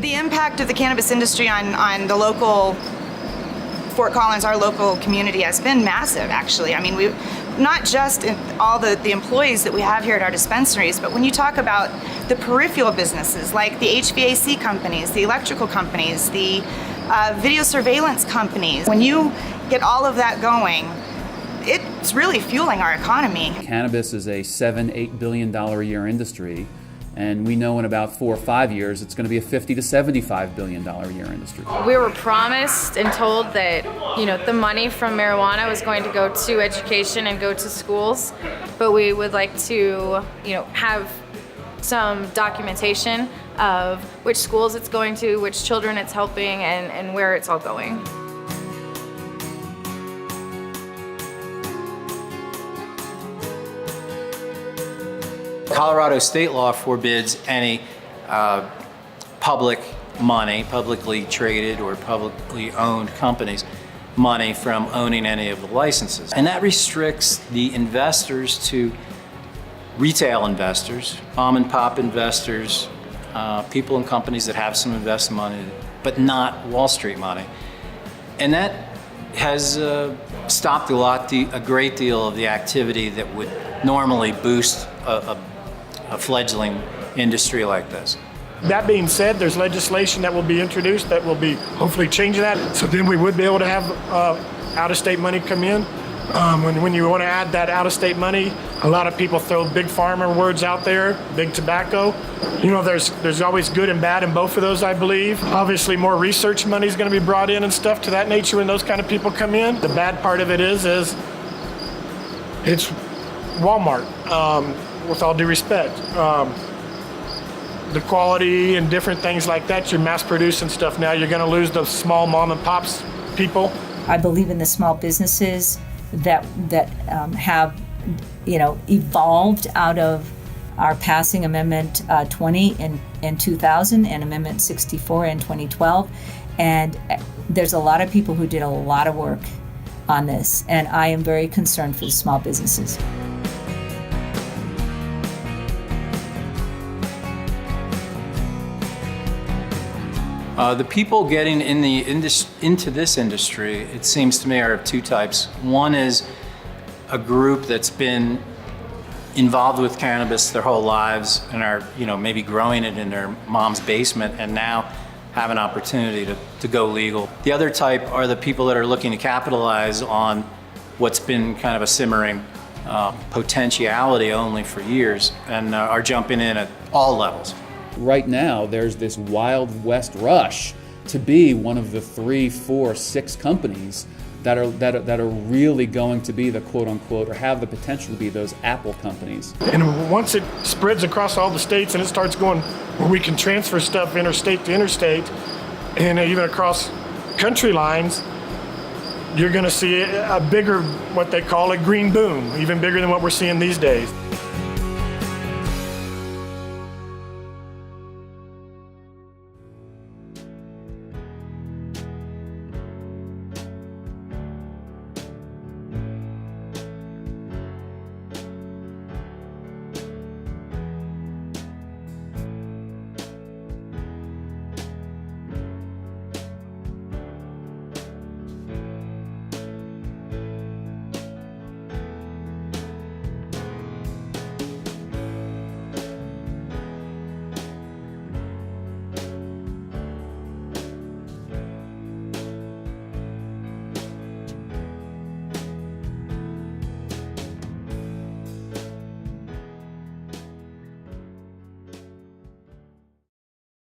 The impact of the cannabis industry on the local Fort Collins, our local community, has been massive, actually. I mean, we not just in all the employees that we have here at our dispensaries, but when you talk about the peripheral businesses like the HVAC companies, the electrical companies, the video surveillance companies, when you get all of that going, it's really fueling our economy. Cannabis is a $7-8 billion a year industry, and we know in about 4 or 5 years it's going to be a $50 to $75 billion a year industry. We were promised and told that, the money from marijuana was going to go to education and go to schools, but we would like to, have some documentation of which schools it's going to, which children it's helping, and where it's all going. Colorado state law forbids any public money, publicly traded or publicly owned companies, money from owning any of the licenses. And that restricts the investors to retail investors, mom and pop investors, people and companies that have some investment money, but not Wall Street money. And that has stopped a great deal of the activity that would normally boost a fledgling industry like this. That being said, there's legislation that will be introduced that will be hopefully changing that. So then we would be able to have out-of-state money come in. When you want to add that out-of-state money, a lot of people throw big pharma words out there, big tobacco. There's always good and bad in both of those, I believe. Obviously, more research money is going to be brought in and stuff to that nature when those kind of people come in. The bad part of it is it's Walmart. With all due respect, the quality and different things like that, you're mass producing stuff now. You're going to lose those small mom and pops people. I believe in the small businesses that have, evolved out of our passing Amendment 20 in 2000 and Amendment 64 in 2012. And there's a lot of people who did a lot of work on this, and I am very concerned for the small businesses. The people getting into this industry, it seems to me, are of two types. One is a group that's been involved with cannabis their whole lives and are, maybe growing it in their mom's basement and now have an opportunity to go legal. The other type are the people that are looking to capitalize on what's been kind of a simmering potentiality only for years and are jumping in at all levels. Right now, there's this Wild West rush to be one of the 3, 4, 6 companies that are really going to be the quote-unquote, or have the potential to be those Apple companies. And once it spreads across all the states and it starts going where we can transfer stuff interstate to interstate and even across country lines, you're going to see a bigger, what they call a green boom, even bigger than what we're seeing these days.